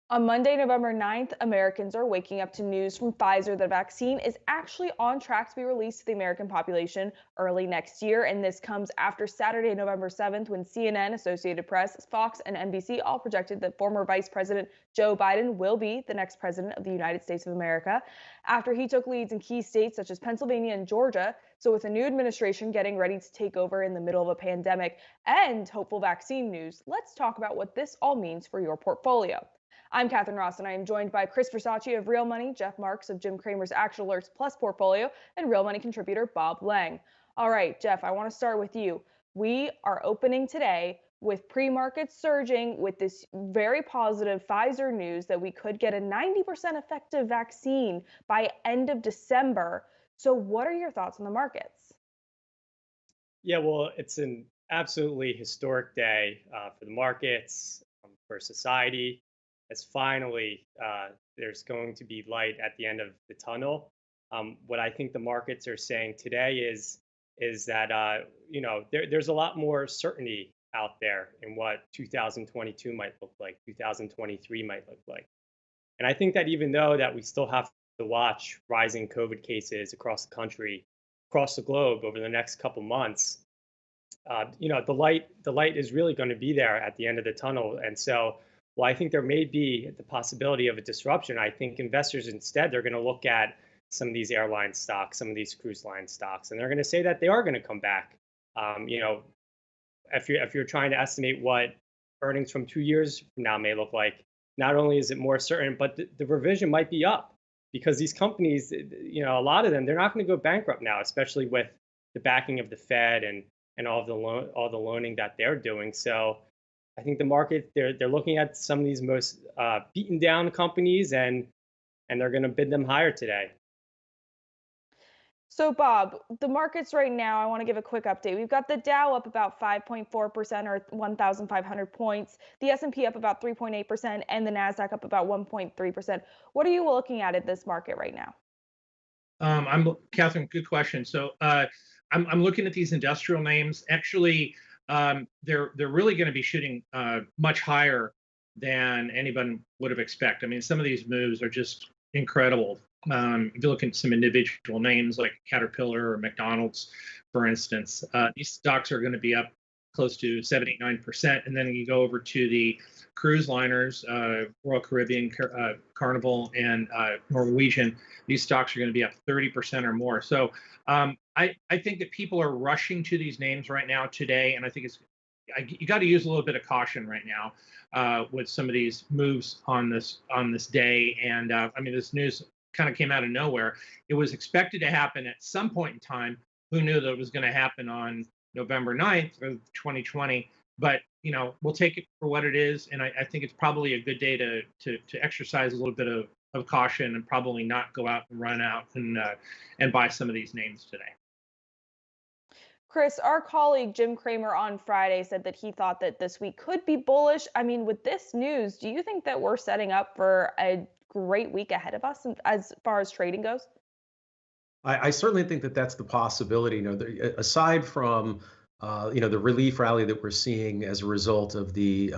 On Monday, November 9th, Americans are waking up to news from Pfizer that the vaccine is actually on track to be released to the American population early next year. And this comes after Saturday, November 7th, when CNN, Associated Press, Fox, and NBC all projected that former Vice President Joe Biden will be the next president of the United States of America after he took leads in key states such as Pennsylvania and Georgia. So, with a new administration getting ready to take over in the middle of a pandemic and hopeful vaccine news, let's talk about what this all means for your portfolio. I'm Catherine Ross, and I am joined by Chris Versace of Real Money, Jeff Marks of Jim Cramer's Action Alerts Plus portfolio, and Real Money contributor Bob Lang. All right, Jeff, I want to start with you. We are opening today with pre-markets surging with this very positive Pfizer news that we could get a 90% effective vaccine by end of December. So what are your thoughts on the markets? Yeah, well, it's an absolutely historic day for the markets, for society, as finally there's going to be light at the end of the tunnel. What I think the markets are saying today is that there's a lot more certainty out there in what 2022 might look like, 2023 might look like. And I think that even though that we still have to watch rising COVID cases across the country, across the globe over the next couple months, the light is really going to be there at the end of the tunnel. And so, while I think there may be the possibility of a disruption, I think investors instead they're going to look at some of these airline stocks, some of these cruise line stocks, and they're going to say that they are going to come back. You know, if you're trying to estimate what earnings from 2 years from now may look like, not only is it more certain, but the revision might be up because these companies, a lot of them, they're not going to go bankrupt now, especially with the backing of the Fed and all the loaning that they're doing. So I think the market they're looking at some of these most beaten down companies and they're going to bid them higher today. So, Bob, the markets right now, I want to give a quick update. We've got the Dow up about 5.4% or 1,500 points, the S&P up about 3.8%, and the Nasdaq up about 1.3%. What are you looking at this market right now? I'm Catherine. Good question. So I'm looking at these industrial names. Actually, they're really going to be shooting much higher than anyone would have expected. I mean, some of these moves are just incredible. If you look at some individual names like Caterpillar or McDonald's, for instance, these stocks are going to be up close to 79%. And then you go over to the cruise liners, Royal Caribbean, Carnival, and Norwegian. These stocks are going to be up 30% or more. So I think that people are rushing to these names right now today, and I think you got to use a little bit of caution right now with some of these moves on this day. And I mean, this news kind of came out of nowhere. It was expected to happen at some point in time. Who knew that it was going to happen on November 9th of 2020? But we'll take it for what it is, and I think it's probably a good day to exercise a little bit of caution and probably not go out and run out and buy some of these names today. Chris, our colleague Jim Cramer on Friday said that he thought that this week could be bullish. I mean, with this news, do you think that we're setting up for a great week ahead of us as far as trading goes? I certainly think that that's the possibility. Aside from the relief rally that we're seeing as a result of the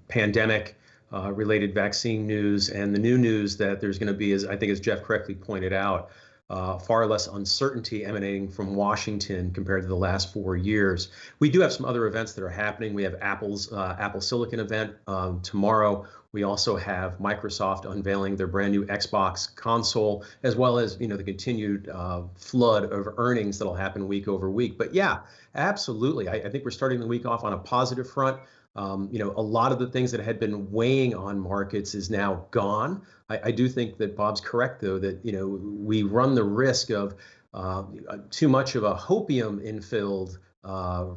pandemic related vaccine news and the new news that there's going to be, as I think, as Jeff correctly pointed out, far less uncertainty emanating from Washington compared to the last 4 years. We do have some other events that are happening. We have Apple's Apple Silicon event tomorrow. We also have Microsoft unveiling their brand new Xbox console, as well as the continued flood of earnings that'll happen week over week. But yeah, absolutely, I think we're starting the week off on a positive front. A lot of the things that had been weighing on markets is now gone. I do think that Bob's correct, though, that we run the risk of too much of a hopium-infilled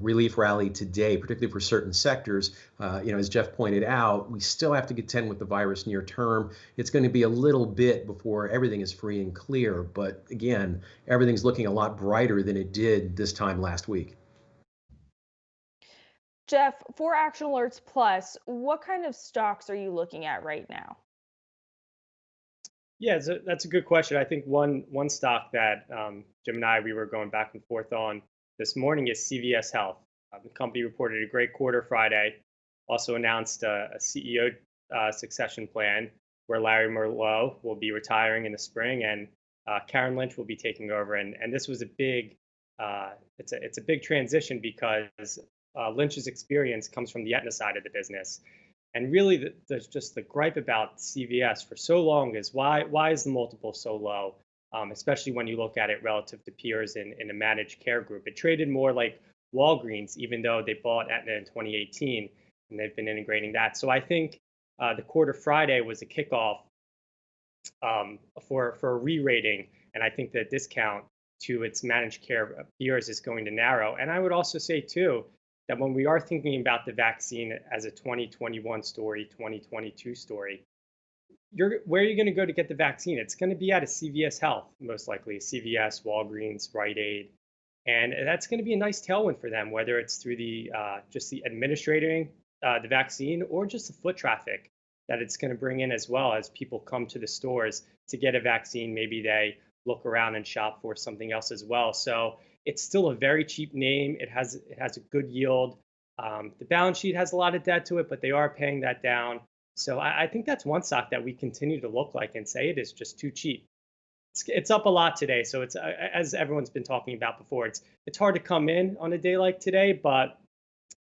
relief rally today, particularly for certain sectors. As Jeff pointed out, we still have to contend with the virus near term. It's going to be a little bit before everything is free and clear. But again, everything's looking a lot brighter than it did this time last week. Jeff, for Action Alerts Plus, what kind of stocks are you looking at right now? Yeah, that's a good question. I think one stock that Jim and we were going back and forth on this morning is CVS Health. The company reported a great quarter Friday, also announced a CEO succession plan where Larry Merlot will be retiring in the spring and Karen Lynch will be taking over. And this was a big, it's a big transition because Lynch's experience comes from the Aetna side of the business. And really, there's just the gripe about CVS for so long is why is the multiple so low? Especially when you look at it relative to peers in a managed care group. It traded more like Walgreens, even though they bought Aetna in 2018 and they've been integrating that. So I think the quarter Friday was a kickoff for a re-rating, and I think the discount to its managed care peers is going to narrow. And I would also say too that when we are thinking about the vaccine as a 2021 story, 2022 story, where are you going to go to get the vaccine? It's going to be at a CVS Health, most likely, CVS, Walgreens, Rite Aid, and that's going to be a nice tailwind for them, whether it's through the just the administrating the vaccine or just the foot traffic that it's going to bring in, as well as people come to the stores to get a vaccine. Maybe they look around and shop for something else as well. So it's still a very cheap name. It has a good yield. The balance sheet has a lot of debt to it, but they are paying that down. So I think that's one stock that we continue to look like and say it is just too cheap. It's up a lot today, so it's as everyone's been talking about before. It's hard to come in on a day like today, but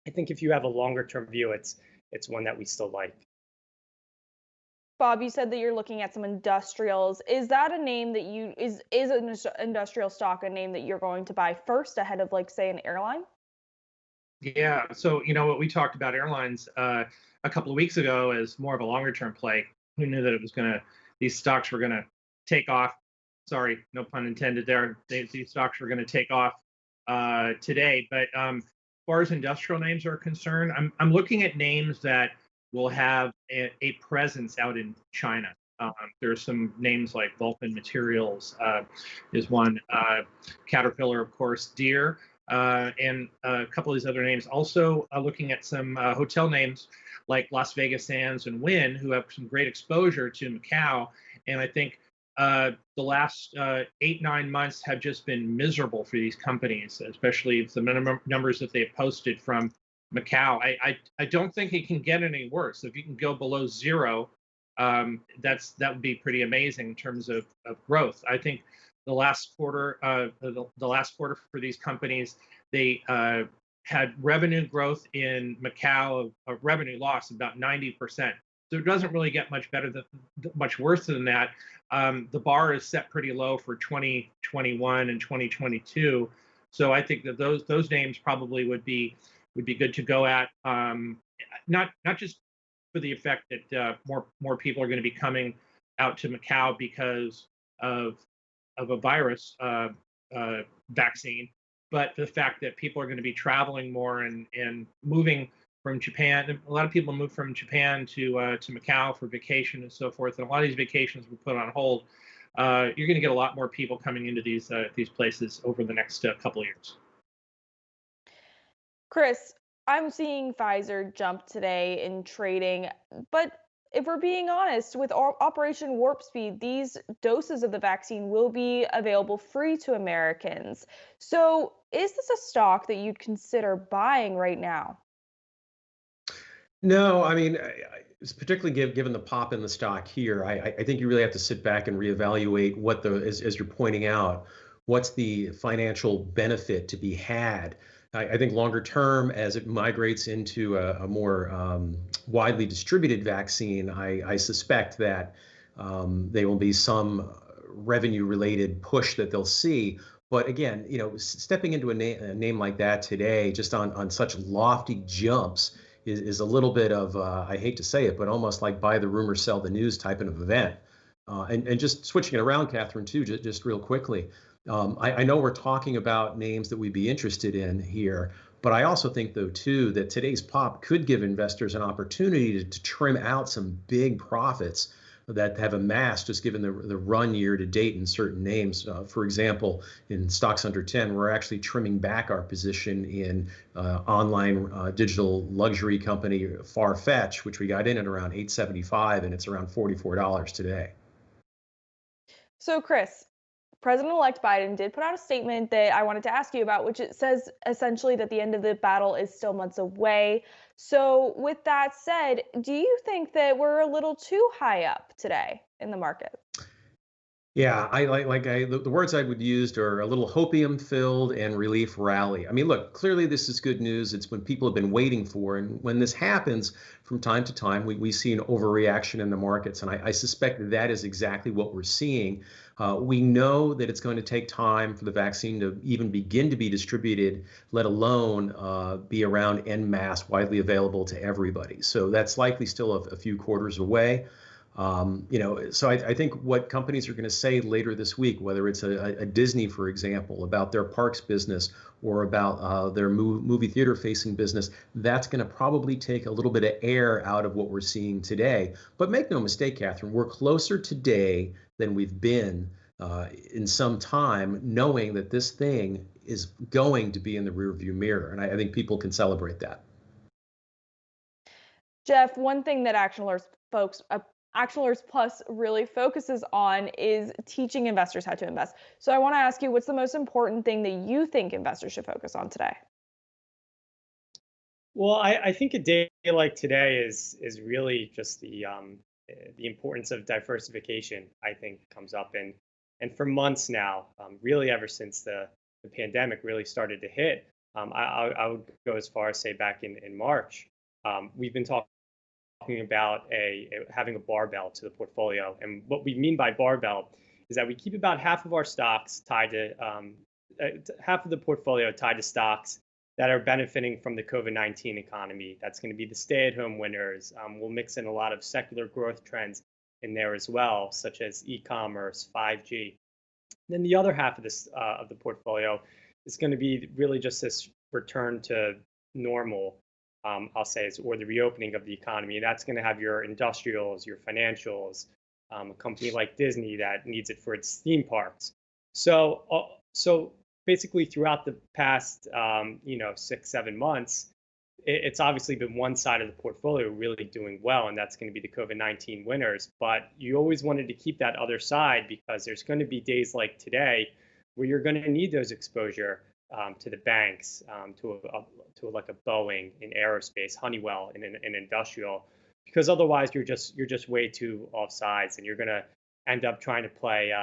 I think if you have a longer term view, it's one that we still like. Bob, you said that you're looking at some industrials. Is that a name that is an industrial stock a name that you're going to buy first ahead of, like, say, an airline? Yeah. So, what we talked about airlines a couple of weeks ago as more of a longer term play. Who knew that these stocks were going to take off? Sorry, no pun intended there. These stocks were going to take off today. But as far as industrial names are concerned, I'm looking at names that will have a presence out in China. There's some names like Vulcan Materials is one, Caterpillar, of course, Deere, and a couple of these other names. Also looking at some hotel names like Las Vegas Sands and Wynn, who have some great exposure to Macau. And I think the last 8-9 months have just been miserable for these companies, especially the numbers that they've posted from Macau. I don't think it can get any worse. If you can go below zero, that would be pretty amazing in terms of growth. I think the last quarter, the last quarter for these companies, they had revenue growth in Macau of revenue loss about 90%. So it doesn't really get much much worse than that. The bar is set pretty low for 2021 and 2022. So I think that those names probably would be good to go at. Not just for the effect that more people are going to be coming out to Macau because of a virus vaccine, but the fact that people are going to be traveling more and moving from Japan. A lot of people move from Japan to Macau for vacation and so forth, and a lot of these vacations were put on hold. You're going to get a lot more people coming into these places over the next couple of years. Chris, I'm seeing Pfizer jump today in trading, but if we're being honest, with Operation Warp Speed, these doses of the vaccine will be available free to Americans. So is this a stock that you'd consider buying right now? No, I mean, particularly given the pop in the stock here, I think you really have to sit back and reevaluate what as you're pointing out, what's the financial benefit to be had. I think longer term, as it migrates into a more widely distributed vaccine, I suspect that there will be some revenue-related push that they'll see. But again, stepping into a name like that today, just on such lofty jumps, is a little bit of, I hate to say it, but almost like buy the rumor, sell the news type of event. And just switching it around, Catherine, too, just real quickly. I know we're talking about names that we'd be interested in here, but I also think, though, too, that today's pop could give investors an opportunity to trim out some big profits that have amassed just given the run year to date in certain names. For example, in stocks under 10, we're actually trimming back our position in online digital luxury company Farfetch, which we got in at around $875, and it's around $44 today. So, Chris, President-elect Biden did put out a statement that I wanted to ask you about, which it says essentially that the end of the battle is still months away. So, with that said, do you think that we're a little too high up today in the market? Yeah, I the words I would use are a little hopium filled and relief rally. I mean, look, clearly this is good news. It's when people have been waiting for. And when this happens from time to time, we see an overreaction in the markets. And I suspect that is exactly what we're seeing. We know that it's going to take time for the vaccine to even begin to be distributed, let alone be around en masse, widely available to everybody. So that's likely still a few quarters away. So I think what companies are going to say later this week, whether it's a Disney, for example, about their parks business or about their movie theater facing business, that's going to probably take a little bit of air out of what we're seeing today. But make no mistake, Catherine, we're closer today than we've been in some time, knowing that this thing is going to be in the rearview mirror. And I think people can celebrate that. Jeff, one thing that Action Alerts Plus really focuses on is teaching investors how to invest. So I want to ask you, what's the most important thing that you think investors should focus on today? Well, I think a day like today is really just the importance of diversification. I think comes up and for months now, really ever since the pandemic really started to hit. I would go as far as say back in March, we've been talking about having a barbell to the portfolio, and what we mean by barbell is that we keep about half of our stocks tied to half of the portfolio tied to stocks that are benefiting from the COVID-19 economy. That's going to be the stay-at-home winners. We'll mix in a lot of secular growth trends in there as well, such as e-commerce, 5G. Then the other half of this of the portfolio is going to be really just this return to normal, I'll say, or the reopening of the economy. That's going to have your industrials, your financials, a company like Disney that needs it for its theme parks. So basically, throughout the past, 6, 7 months, it's obviously been one side of the portfolio really doing well, and that's going to be the COVID-19 winners. But you always wanted to keep that other side because there's going to be days like today where you're going to need those exposure to the banks, to like a Boeing in aerospace, Honeywell in industrial, because otherwise you're just way too off sides, and you're going to end up trying to play.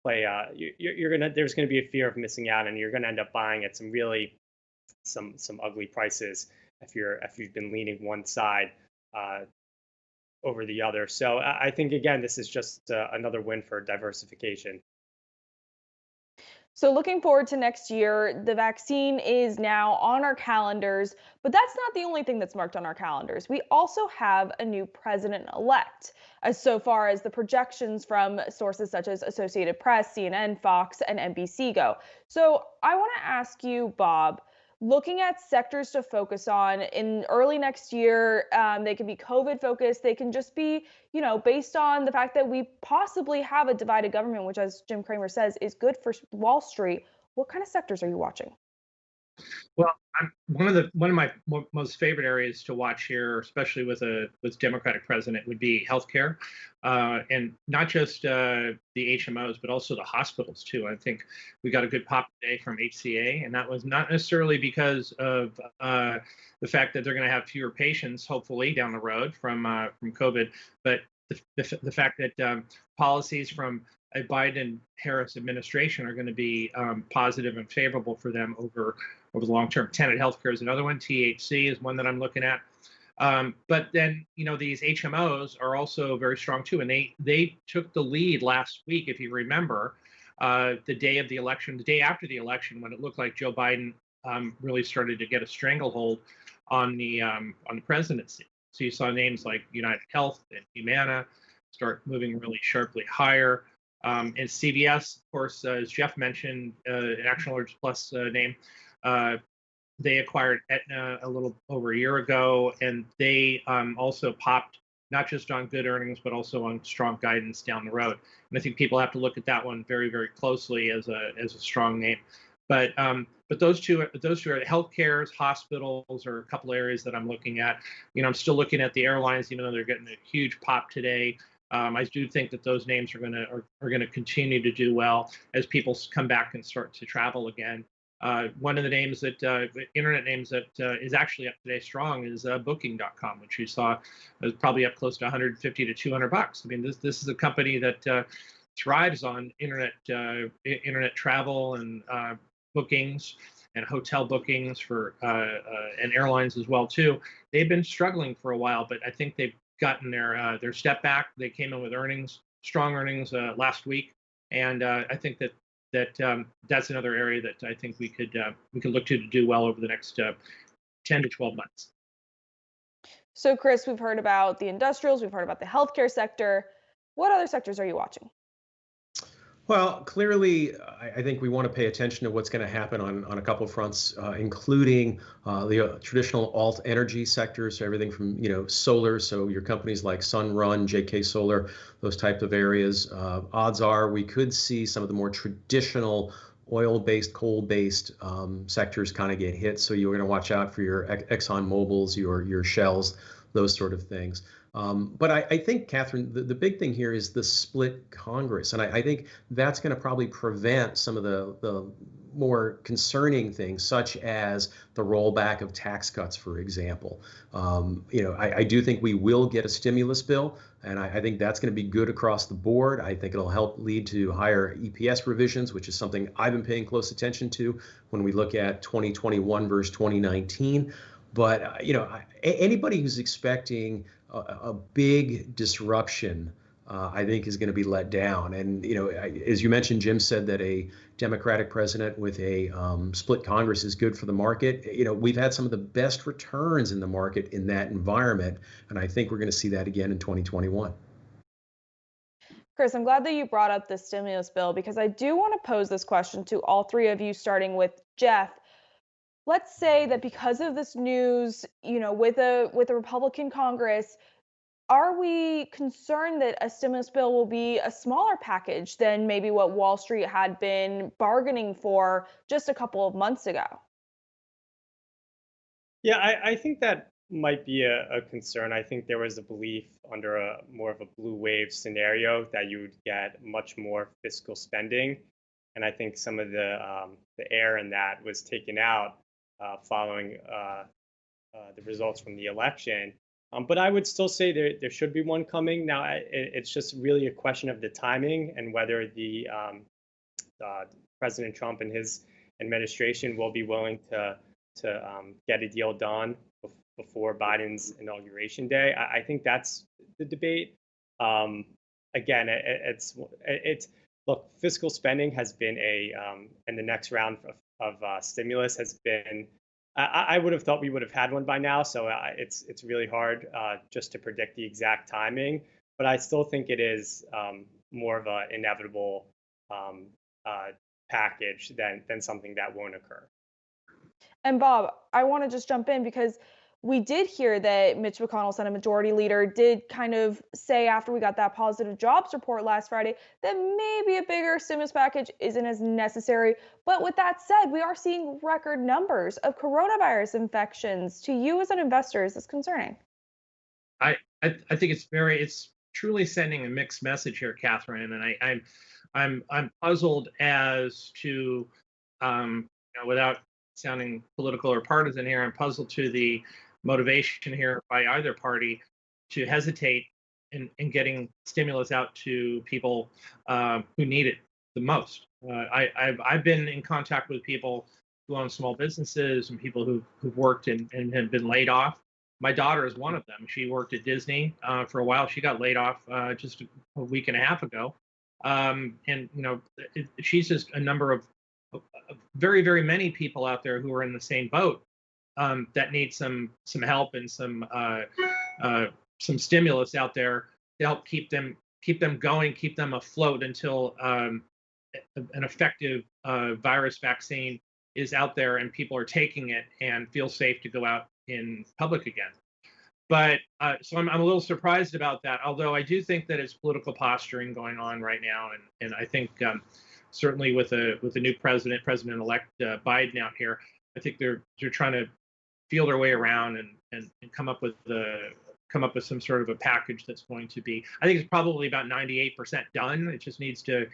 There's going to be a fear of missing out, and you're going to end up buying at some ugly prices if you've been leaning one side over the other. So I think again, this is just another win for diversification. So looking forward to next year, the vaccine is now on our calendars, but that's not the only thing that's marked on our calendars. We also have a new president-elect, as so far as the projections from sources such as Associated Press, CNN, Fox, and NBC go. So I want to ask you, Bob, looking at sectors to focus on in early next year, they can be COVID focused. They can just be, based on the fact that we possibly have a divided government, which, as Jim Cramer says, is good for Wall Street. What kind of sectors are you watching? Well, one of my most favorite areas to watch here, especially with Democratic president, would be healthcare, and not just the HMOs, but also the hospitals too. I think we got a good pop today from HCA, and that was not necessarily because of the fact that they're going to have fewer patients, hopefully down the road from COVID, but the fact that policies from a Biden-Harris administration are going to be positive and favorable for them over the long term. Tenet Healthcare is another one. THC is one that I'm looking at. But then, these HMOs are also very strong too. And they took the lead last week, if you remember, the day of the election, the day after the election, when it looked like Joe Biden really started to get a stranglehold on the presidency. So you saw names like United Health and Humana start moving really sharply higher. And CVS, of course, as Jeff mentioned, an Action Alerts Plus name, they acquired Aetna a little over a year ago, and they also popped not just on good earnings, but also on strong guidance down the road. And I think people have to look at that one very, very closely as a strong name. But those two are healthcares, hospitals are a couple areas that I'm looking at. I'm still looking at the airlines, even though they're getting a huge pop today. I do think that those names are gonna continue to do well as people come back and start to travel again. One of the names that internet names that is actually up today strong is Booking.com, which you saw is probably up close to 150 to $200. I mean, this is a company that thrives on internet travel and bookings and hotel bookings for and airlines as well too. They've been struggling for a while, but I think they've gotten their step back. They came in with strong earnings last week, and I think that's another area that I think we could look to do well over the next 10 to 12 months. So, Chris, we've heard about the industrials, we've heard about the healthcare sector. What other sectors are you watching? Well, clearly, I think we want to pay attention to what's going to happen on a couple of fronts, including the traditional alt energy sectors, so everything from solar, so your companies like Sunrun, JK Solar, those types of areas. Odds are we could see some of the more traditional oil-based, coal-based sectors kind of get hit. So you're going to watch out for your Exxon Mobils, your Shells, those sort of things. But I think, Catherine, the big thing here is the split Congress. And I think that's going to probably prevent some of the more concerning things, such as the rollback of tax cuts, for example. I do think we will get a stimulus bill, and I think that's going to be good across the board. I think it'll help lead to higher EPS revisions, which is something I've been paying close attention to when we look at 2021 versus 2019. But anybody who's expecting a big disruption, I think, is going to be let down. And as you mentioned, Jim said that a Democratic president with a split Congress is good for the market. We've had some of the best returns in the market in that environment, and I think we're going to see that again in 2021. Chris, I'm glad that you brought up the stimulus bill because I do want to pose this question to all three of you, starting with Jeff. Let's say that because of this news, with a Republican Congress, are we concerned that a stimulus bill will be a smaller package than maybe what Wall Street had been bargaining for just a couple of months ago? Yeah, I think that might be a concern. I think there was a belief under a more of a blue wave scenario that you would get much more fiscal spending, and I think some of the air in that was taken out following the results from the election. But I would still say there should be one coming. Now, it's just really a question of the timing and whether the President Trump and his administration will be willing to get a deal done before Biden's inauguration day. I think that's the debate. Again, it's look, fiscal spending has been and the next round of stimulus has been. I would have thought we would have had one by now, so it's really hard just to predict the exact timing. But I still think it is more of an inevitable package than something that won't occur. And Bob, I want to just jump in because we did hear that Mitch McConnell, Senate Majority Leader, did kind of say after we got that positive jobs report last Friday that maybe a bigger stimulus package isn't as necessary. But with that said, we are seeing record numbers of coronavirus infections. To you as an investor, is this concerning? I think it's truly sending a mixed message here, Catherine, and I'm puzzled as to without sounding political or partisan here, I'm puzzled to the motivation here by either party to hesitate in getting stimulus out to people who need it the most. I've been in contact with people who own small businesses and people who've worked and have been laid off. My daughter is one of them. She worked at Disney for a while. She got laid off just a week and a half ago. And she's just a number of very, very many people out there who are in the same boat that need some help and some stimulus out there to help keep them going, keep them afloat until an effective virus vaccine is out there and people are taking it and feel safe to go out in public again. But so I'm a little surprised about that, although I do think that it's political posturing going on right now, and I think certainly with a new President-elect Biden out here, I think they're trying to feel their way around and come up with come up with some sort of a package that's going to be. I think it's probably about 98% done. It just needs to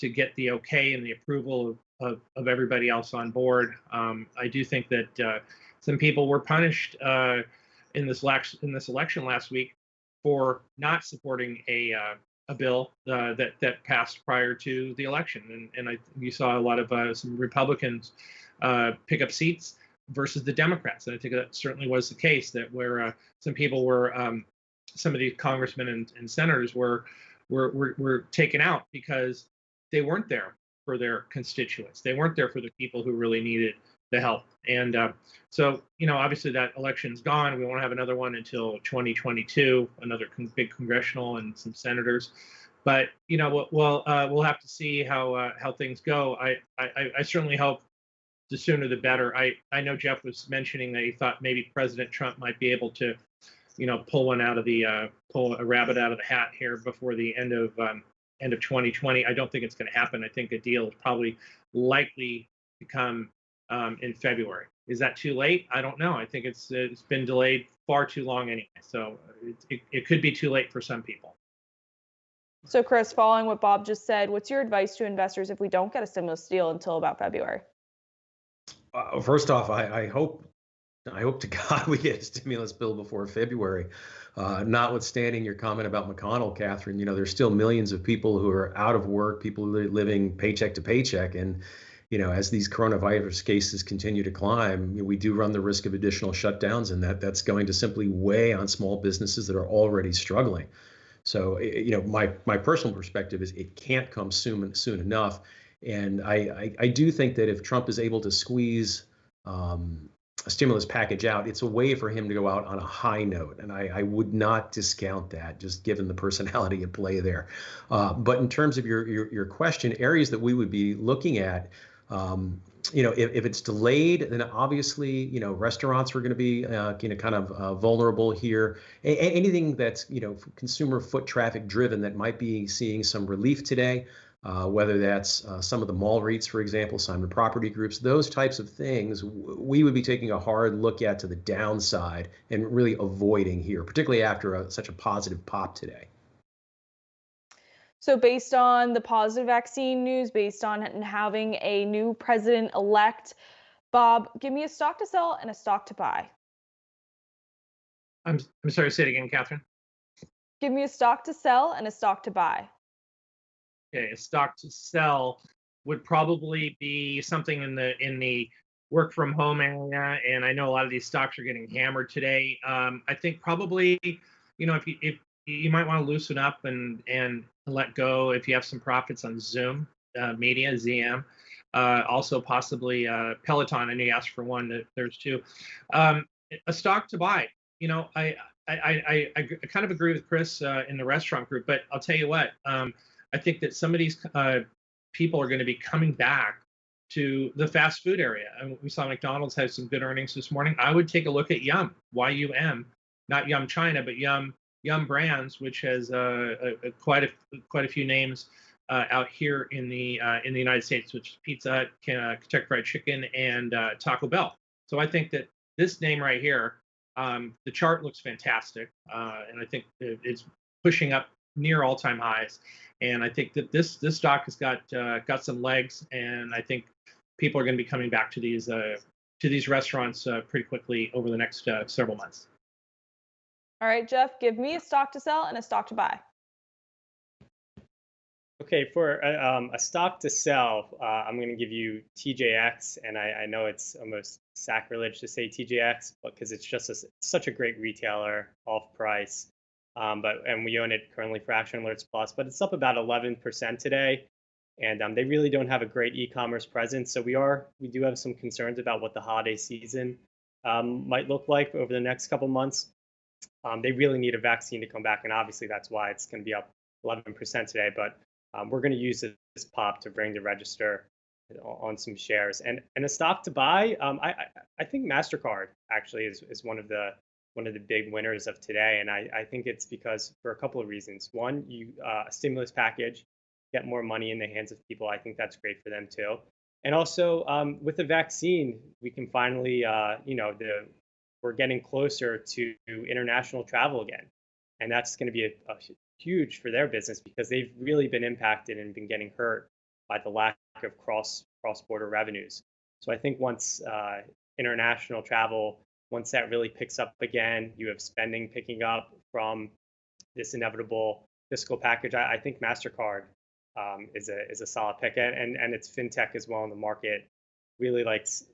get the okay and the approval of everybody else on board. I do think that some people were punished in this election last week for not supporting a bill that passed prior to the election, and you saw a lot of some Republicans pick up seats versus the Democrats, and I think that certainly was the case. That where some people were, some of these congressmen and senators were taken out because they weren't there for their constituents. They weren't there for the people who really needed the help. And so, obviously that election's gone. We won't have another one until 2022, another big congressional and some senators. But we'll have to see how things go. I certainly hope the sooner the better. I know Jeff was mentioning that he thought maybe President Trump might be able to, pull a rabbit out of the hat here before the end of 2020. I don't think it's going to happen. I think a deal is probably likely to come in February. Is that too late? I don't know. I think it's been delayed far too long anyway. So it could be too late for some people. So Chris, following what Bob just said, what's your advice to investors if we don't get a stimulus deal until about February? First off, I hope to God we get a stimulus bill before February. Notwithstanding your comment about McConnell, Catherine, there's still millions of people who are out of work, people who are living paycheck to paycheck, and as these coronavirus cases continue to climb, we do run the risk of additional shutdowns, and that's going to simply weigh on small businesses that are already struggling. So, my personal perspective is it can't come soon enough. And I do think that if Trump is able to squeeze a stimulus package out, it's a way for him to go out on a high note. And I would not discount that, just given the personality at play there. But in terms of your question, areas that we would be looking at, if it's delayed, then obviously, restaurants are going to be, kind of vulnerable here. Anything that's, consumer foot traffic driven that might be seeing some relief today, whether that's some of the mall REITs, for example, Simon Property Groups, those types of things, we would be taking a hard look at to the downside and really avoiding here, particularly after such a positive pop today. So based on the positive vaccine news, based on having a new president-elect, Bob, give me a stock to sell and a stock to buy. I'm sorry, say it again, Catherine. Give me a stock to sell and a stock to buy. Okay, a stock to sell would probably be something in the work from home area, and I know a lot of these stocks are getting hammered today. I think probably, if you might want to loosen up and let go if you have some profits on Zoom Media, ZM. Also possibly Peloton. I know you asked for one. There's two. A stock to buy. I kind of agree with Chris in the restaurant group, but I'll tell you what. I think that some of these people are going to be coming back to the fast food area. And we saw McDonald's had some good earnings this morning. I would take a look at Yum, Y-U-M, not Yum China, but Yum Brands, which has quite a few names out here in the United States, which is Pizza Hut, Kentucky Fried Chicken, and Taco Bell. So I think that this name right here, the chart looks fantastic, and I think it's pushing up near all-time highs. And I think that this stock has got some legs, and I think people are going to be coming back to these restaurants pretty quickly over the next several months. All right, Jeff, give me a stock to sell and a stock to buy. Okay, for a stock to sell, I'm going to give you TJX, and I know it's almost sacrilege to say TJX, but because it's just such a great retailer, off price. And we own it currently for Action Alerts Plus, but it's up about 11% today, and they really don't have a great e-commerce presence. So we do have some concerns about what the holiday season might look like over the next couple months. They really need a vaccine to come back, and obviously that's why it's going to be up 11% today. But we're going to use this pop to bring the register on some shares, and a stock to buy. I think MasterCard actually is one of the big winners of today, and I think it's because for a couple of reasons. One, a stimulus package, get more money in the hands of people. I think that's great for them too. And also with the vaccine, we can finally, we're getting closer to international travel again. And that's going to be a huge for their business because they've really been impacted and been getting hurt by the lack of cross-border revenues. So I think once international travel, once that really picks up again, you have spending picking up from this inevitable fiscal package. I think MasterCard is a solid pick, and it's fintech as well in the market. Really likes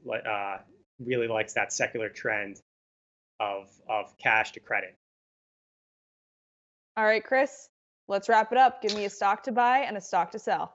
that secular trend of cash to credit. All right, Chris, let's wrap it up. Give me a stock to buy and a stock to sell.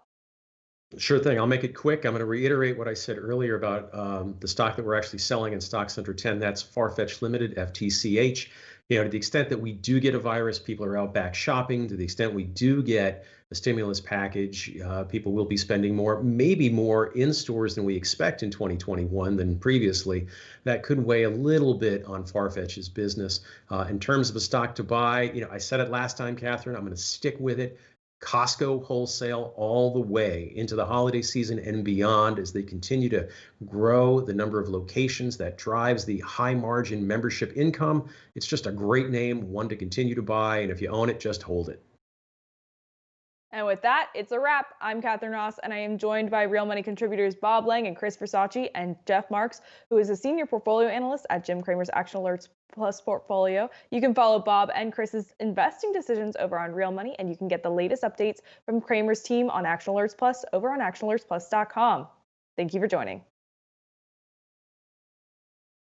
Sure thing. I'll make it quick. I'm going to reiterate what I said earlier about the stock that we're actually selling in stocks under 10. That's Farfetch Limited, FTCH. To the extent that we do get a virus, people are out back shopping. To the extent we do get a stimulus package, people will be spending more, maybe more in stores than we expect in 2021 than previously. That could weigh a little bit on Farfetch's business. In terms of a stock to buy, I said it last time, Catherine, I'm going to stick with it. Costco wholesale all the way into the holiday season and beyond as they continue to grow the number of locations that drives the high margin membership income. It's just a great name, one to continue to buy. And if you own it, just hold it. And with that, it's a wrap. I'm Catherine Ross, and I am joined by Real Money contributors Bob Lang and Chris Versace and Jeff Marks, who is a senior portfolio analyst at Jim Cramer's Action Alerts Plus portfolio. You can follow Bob and Chris's investing decisions over on Real Money, and you can get the latest updates from Cramer's team on Action Alerts Plus over on actionalertsplus.com. Thank you for joining.